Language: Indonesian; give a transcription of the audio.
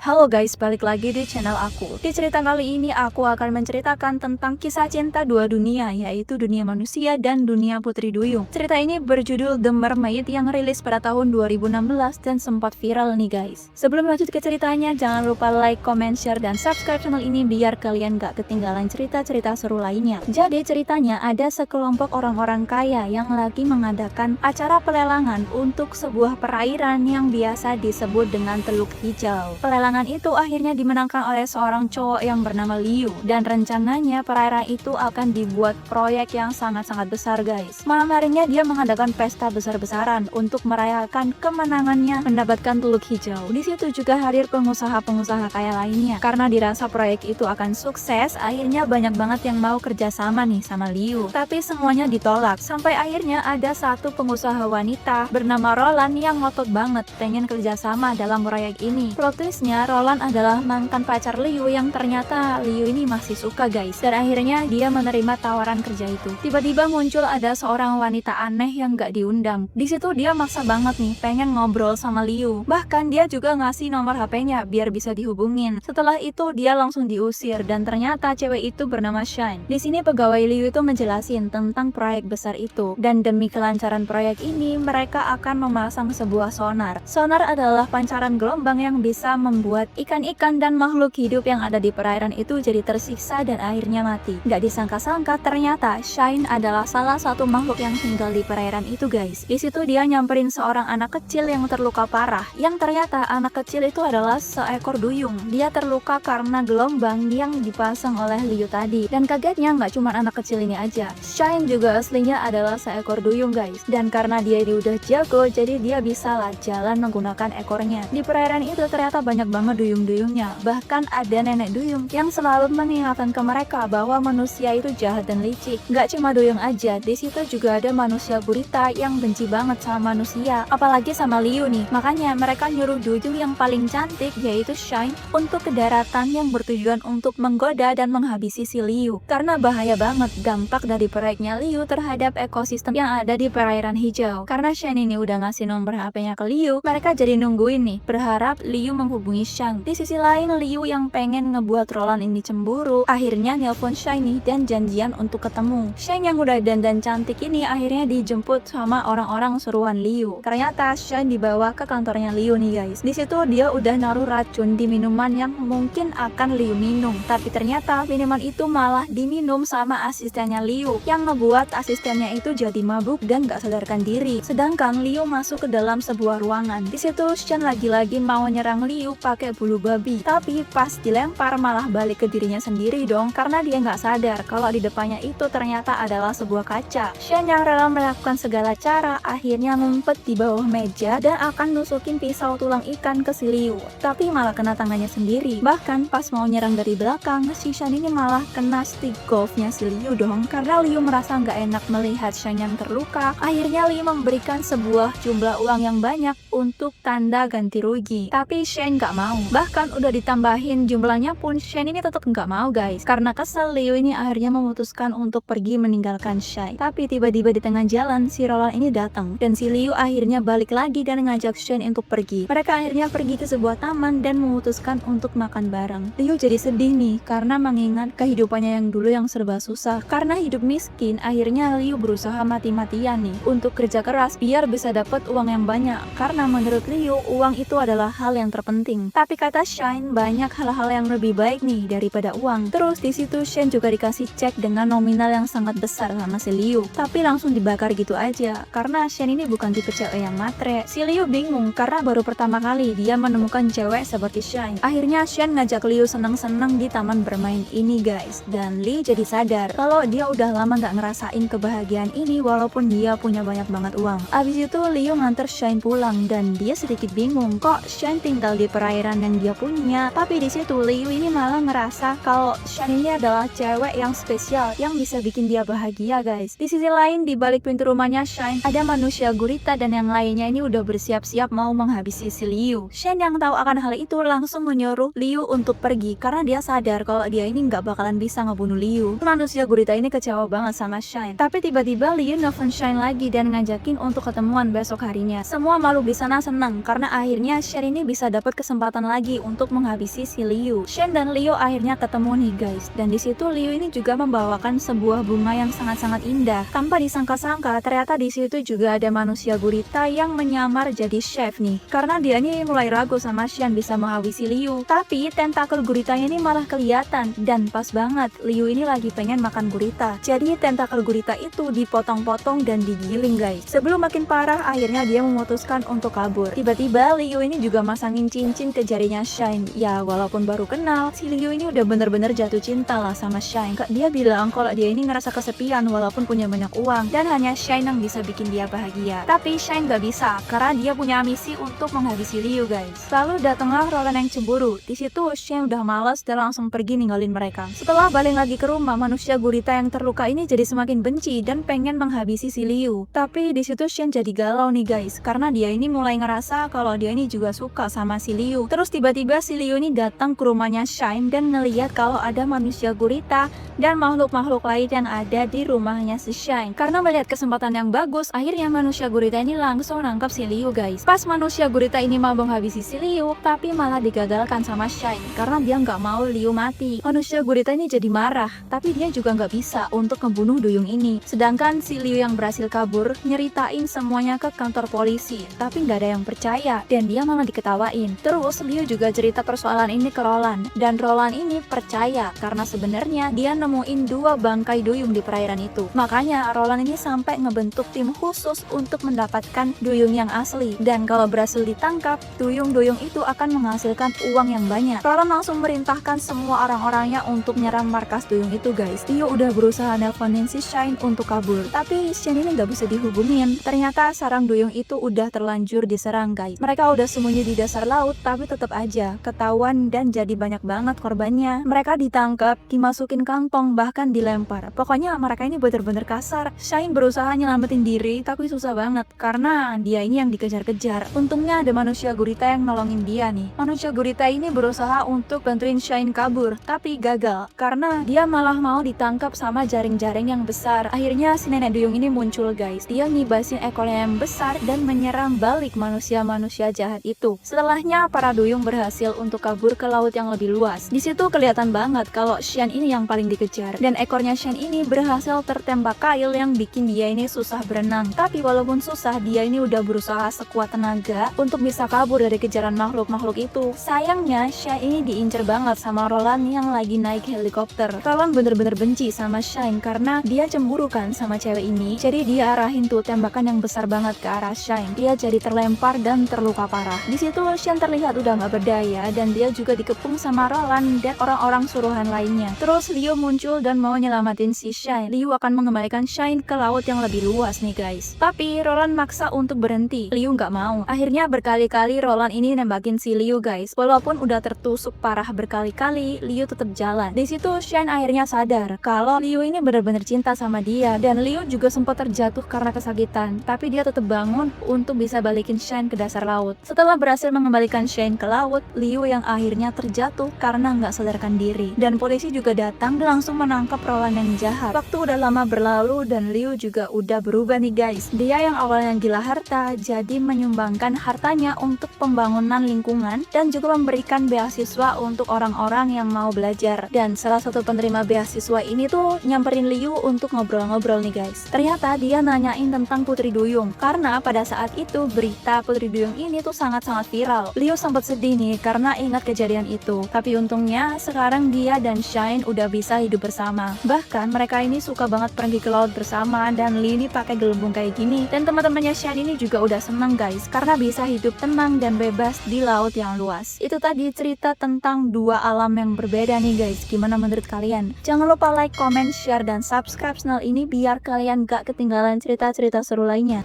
Halo guys, balik lagi di channel aku. Di cerita kali ini aku akan menceritakan tentang kisah cinta dua dunia, yaitu dunia manusia dan dunia Putri Duyung. Cerita ini berjudul The Mermaid yang rilis pada tahun 2016 dan sempat viral nih guys. Sebelum lanjut ke ceritanya, jangan lupa like, comment, share, dan subscribe channel ini biar kalian gak ketinggalan cerita-cerita seru lainnya. Jadi ceritanya ada sekelompok orang-orang kaya yang lagi mengadakan acara pelelangan untuk sebuah perairan yang biasa disebut dengan Teluk Hijau. Pelelangan itu akhirnya dimenangkan oleh seorang cowok yang bernama Liu, dan rencananya perairan itu akan dibuat proyek yang sangat-sangat besar guys. Malam harinya dia mengadakan pesta besar-besaran untuk merayakan kemenangannya mendapatkan Teluk Hijau. Di situ juga hadir pengusaha-pengusaha kaya lainnya. Karena dirasa proyek itu akan sukses, akhirnya banyak banget yang mau kerjasama nih sama Liu. Tapi semuanya ditolak. Sampai akhirnya ada satu pengusaha wanita bernama Roland yang ngotot banget pengen kerjasama dalam proyek ini. Plot twistnya, Roland adalah mantan pacar Liu yang ternyata Liu ini masih suka guys, dan akhirnya dia menerima tawaran kerja itu. Tiba-tiba muncul ada seorang wanita aneh yang gak diundang. Di situ dia maksa banget nih pengen ngobrol sama Liu, bahkan dia juga ngasih nomor HP-nya biar bisa dihubungin. Setelah itu dia langsung diusir, dan ternyata cewek itu bernama Shine. Di sini pegawai Liu itu menjelasin tentang proyek besar itu, dan demi kelancaran proyek ini mereka akan memasang sebuah sonar. Sonar adalah pancaran gelombang yang bisa membuat ikan-ikan dan makhluk hidup yang ada di perairan itu jadi tersiksa dan akhirnya mati. Gak disangka-sangka ternyata Shine adalah salah satu makhluk yang tinggal di perairan itu guys. Di situ dia nyamperin seorang anak kecil yang terluka parah, yang ternyata anak kecil itu adalah seekor duyung. Dia terluka karena gelombang yang dipasang oleh Liu tadi, dan kagetnya nggak cuma anak kecil ini aja, Shine juga aslinya adalah seekor duyung guys. Dan karena dia ini udah jago, jadi dia bisa lah jalan menggunakan ekornya. Di perairan itu ternyata banyak banget duyung-duyungnya. Bahkan ada nenek duyung yang selalu mengingatkan ke mereka bahwa manusia itu jahat dan licik. Gak cuma duyung aja, di situ juga ada manusia gurita yang benci banget sama manusia, apalagi sama Liu nih. Makanya mereka nyuruh duyung yang paling cantik, yaitu Shine, untuk ke daratan yang bertujuan untuk menggoda dan menghabisi si Liu. Karena bahaya banget dampak dari proyeknya Liu terhadap ekosistem yang ada di perairan hijau. Karena Shine ini udah ngasih nomor HP-nya ke Liu, mereka jadi nungguin nih, berharap Liu menghubungi Shine. Di sisi lain, Liu yang pengen ngebuat Roland ini cemburu, akhirnya nelpon Shine dan janjian untuk ketemu. Shine yang udah dandan cantik ini akhirnya dijemput sama orang-orang suruhan Liu. Ternyata Shine dibawa ke kantornya Liu nih guys. Di situ dia udah naruh racun di minuman yang mungkin akan Liu minum. Tapi ternyata minuman itu malah diminum sama asistennya Liu, yang ngebuat asistennya itu jadi mabuk dan gak sadarkan diri. Sedangkan Liu masuk ke dalam sebuah ruangan. Di situ Shine lagi-lagi mau nyerang Liu pakai bulu babi, tapi pas dilempar malah balik ke dirinya sendiri dong, karena dia nggak sadar kalau di depannya itu ternyata adalah sebuah kaca. Shine yang rela melakukan segala cara akhirnya ngumpet di bawah meja dan akan nusukin pisau tulang ikan ke si Liu, tapi malah kena tangannya sendiri. Bahkan pas mau nyerang dari belakang, si Shine ini malah kena stick golfnya si Liu dong. Karena Liu merasa nggak enak melihat Shine yang terluka, akhirnya Liu memberikan sebuah jumlah uang yang banyak untuk tanda ganti rugi. Tapi Shine nggak mau. Bahkan udah ditambahin jumlahnya pun Shine ini tetap nggak mau guys. Karena kesel, Liu ini akhirnya memutuskan untuk pergi meninggalkan Shine. Tapi tiba-tiba di tengah jalan si Roland ini datang, dan si Liu akhirnya balik lagi dan ngajak Shine untuk pergi. Mereka akhirnya pergi ke sebuah taman dan memutuskan untuk makan bareng. Liu jadi sedih nih karena mengingat kehidupannya yang dulu yang serba susah. Karena hidup miskin, akhirnya Liu berusaha mati-matian nih untuk kerja keras biar bisa dapat uang yang banyak. Karena menurut Liu, uang itu adalah hal yang terpenting. Tapi kata Shine, banyak hal-hal yang lebih baik nih daripada uang. Terus di situ Shine juga dikasih cek dengan nominal yang sangat besar sama si Liu, tapi langsung dibakar gitu aja. Karena Shine ini bukan tipe cewek yang matre. Si Liu bingung karena baru pertama kali dia menemukan cewek seperti Shine. Akhirnya Shine ngajak Liu senang-senang di taman bermain ini guys, dan Liu jadi sadar kalau dia udah lama gak ngerasain kebahagiaan ini walaupun dia punya banyak banget uang. Abis itu Liu nganter Shine pulang, dan dia sedikit bingung kok Shine tinggal di perairan yang dia punya. Tapi di situ Liu ini malah ngerasa kalau Shine ini adalah cewek yang spesial yang bisa bikin dia bahagia guys. Di sisi lain, di balik pintu rumahnya Shine ada manusia gurita dan yang lainnya ini udah bersiap-siap mau menghabisi si Liu. Shine yang tahu akan hal itu langsung menyuruh Liu untuk pergi karena dia sadar kalau dia ini nggak bakalan bisa ngebunuh Liu. Manusia gurita ini kecewa banget sama Shine. Tapi tiba-tiba Liu nelfon Shine lagi dan ngajakin untuk ketemuan besok harinya. Semua makhluk di sana senang karena akhirnya Shine ini bisa dapat kesempatan kesempatan lagi untuk menghabisi si Liu. Shen dan Liu akhirnya ketemu nih guys, dan di situ Liu ini juga membawakan sebuah bunga yang sangat-sangat indah. Tanpa disangka-sangka, ternyata di situ juga ada manusia gurita yang menyamar jadi chef nih. Karena dia ini mulai ragu sama Shen bisa menghabisi Liu, tapi tentakel guritanya ini malah kelihatan, dan pas banget Liu ini lagi pengen makan gurita. Jadi tentakel gurita itu dipotong-potong dan digiling guys. Sebelum makin parah, akhirnya dia memutuskan untuk kabur. Tiba-tiba Liu ini juga masangin cincin ke jarinya Shine. Ya walaupun baru kenal, si Liu ini udah bener-bener jatuh cinta lah sama Shine. Dia bilang kalau dia ini ngerasa kesepian walaupun punya banyak uang, dan hanya Shine yang bisa bikin dia bahagia. Tapi Shine gak bisa, karena dia punya misi untuk menghabisi Liu guys. Lalu datanglah Roland yang cemburu. Di situ Shine udah malas dan langsung pergi ninggalin mereka. Setelah balik lagi ke rumah, manusia gurita yang terluka ini jadi semakin benci dan pengen menghabisi si Liu. Tapi di situ Shen jadi galau nih guys, karena dia ini mulai ngerasa kalau dia ini juga suka sama si Liu. Terus tiba-tiba si Liu ini datang ke rumahnya Shine dan ngeliat kalau ada manusia gurita dan makhluk-makhluk lain yang ada di rumahnya si Shine. Karena melihat kesempatan yang bagus, akhirnya manusia gurita ini langsung nangkap si Liu guys. Pas manusia gurita ini mau menghabisi si Liu, tapi malah digagalkan sama Shine karena dia nggak mau Liu mati. Manusia gurita ini jadi marah, tapi dia juga nggak bisa untuk membunuh duyung ini. Sedangkan si Liu yang berhasil kabur nyeritain semuanya ke kantor polisi, tapi nggak ada yang percaya dan dia malah diketawain. Terus Liu juga cerita persoalan ini ke Roland, dan Roland ini percaya karena sebenarnya dia nemuin 2 bangkai duyung di perairan itu. Makanya Roland ini sampai ngebentuk tim khusus untuk mendapatkan duyung yang asli, dan kalau berhasil ditangkap, duyung-duyung itu akan menghasilkan uang yang banyak. Roland langsung merintahkan semua orang-orangnya untuk nyerang markas duyung itu guys. Liu udah berusaha nelponin si Shine untuk kabur, tapi Shine ini nggak bisa dihubungin. Ternyata sarang duyung itu udah terlanjur diserang guys. Mereka udah sembunyi di dasar laut, tapi tetap aja ketahuan dan jadi banyak banget korbannya. Mereka ditangkap, dimasukin kantong, bahkan dilempar. Pokoknya mereka ini bener-bener kasar. Shine berusaha nyelamatin diri, tapi susah banget karena dia ini yang dikejar-kejar. Untungnya ada manusia gurita yang nolongin dia nih. Manusia gurita ini berusaha untuk bantuin Shine kabur, tapi gagal karena dia malah mau ditangkap sama jaring-jaring yang besar. Akhirnya si nenek duyung ini muncul guys. Dia ngibasin ekornya yang besar dan menyerang balik manusia-manusia jahat itu. Setelahnya para duyung berhasil untuk kabur ke laut yang lebih luas. Di situ kelihatan banget kalau Shine ini yang paling dikejar, dan ekornya Shine ini berhasil tertembak kail yang bikin dia ini susah berenang. Tapi walaupun susah, dia ini udah berusaha sekuat tenaga untuk bisa kabur dari kejaran makhluk-makhluk itu. Sayangnya Shine ini diincer banget sama Roland yang lagi naik helikopter. Roland bener-bener benci sama Shine karena dia cemburu kan sama cewek ini. Jadi dia arahin tuh tembakan yang besar banget ke arah Shine. Dia jadi terlempar dan terluka parah. Di situ Shine terlihat udah nggak berdaya dan dia juga dikepung sama Roland dan orang-orang suruhan lainnya. Terus Liu muncul dan mau nyelamatin si Shine. Liu akan mengembalikan Shine ke laut yang lebih luas nih guys. Tapi Roland maksa untuk berhenti. Liu nggak mau. Akhirnya berkali-kali Roland ini nembakin si Liu guys. Walaupun udah tertusuk parah berkali-kali, Liu tetap jalan. Di situ Shine akhirnya sadar kalau Liu ini benar-benar cinta sama dia, dan Liu juga sempat terjatuh karena kesakitan. Tapi dia tetap bangun untuk bisa balikin Shine ke dasar laut. Setelah berhasil mengembalikan Shine ke laut, Liu yang akhirnya terjatuh karena nggak sadarkan diri. Dan polisi juga datang dan langsung menangkap Roland yang jahat. Waktu udah lama berlalu dan Liu juga udah berubah nih guys. Dia yang awalnya gila harta jadi menyumbangkan hartanya untuk pembangunan lingkungan dan juga memberikan beasiswa untuk orang-orang yang mau belajar. Dan salah satu penerima beasiswa ini tuh nyamperin Liu untuk ngobrol-ngobrol nih guys. Ternyata dia nanyain tentang Putri Duyung karena pada saat itu berita Putri Duyung ini tuh sangat-sangat viral. Liu sempat sedih nih karena ingat kejadian itu. Tapi untungnya sekarang dia dan Shine udah bisa hidup bersama. Bahkan mereka ini suka banget pergi ke laut bersama, dan Liu ini pakai gelembung kayak gini. Dan teman-temannya Shine ini juga udah seneng guys karena bisa hidup tenang dan bebas di laut yang luas. Itu tadi cerita tentang 2 alam yang berbeda nih guys. Gimana menurut kalian? Jangan lupa like, comment, share, dan subscribe channel ini biar kalian gak ketinggalan cerita-cerita seru lainnya.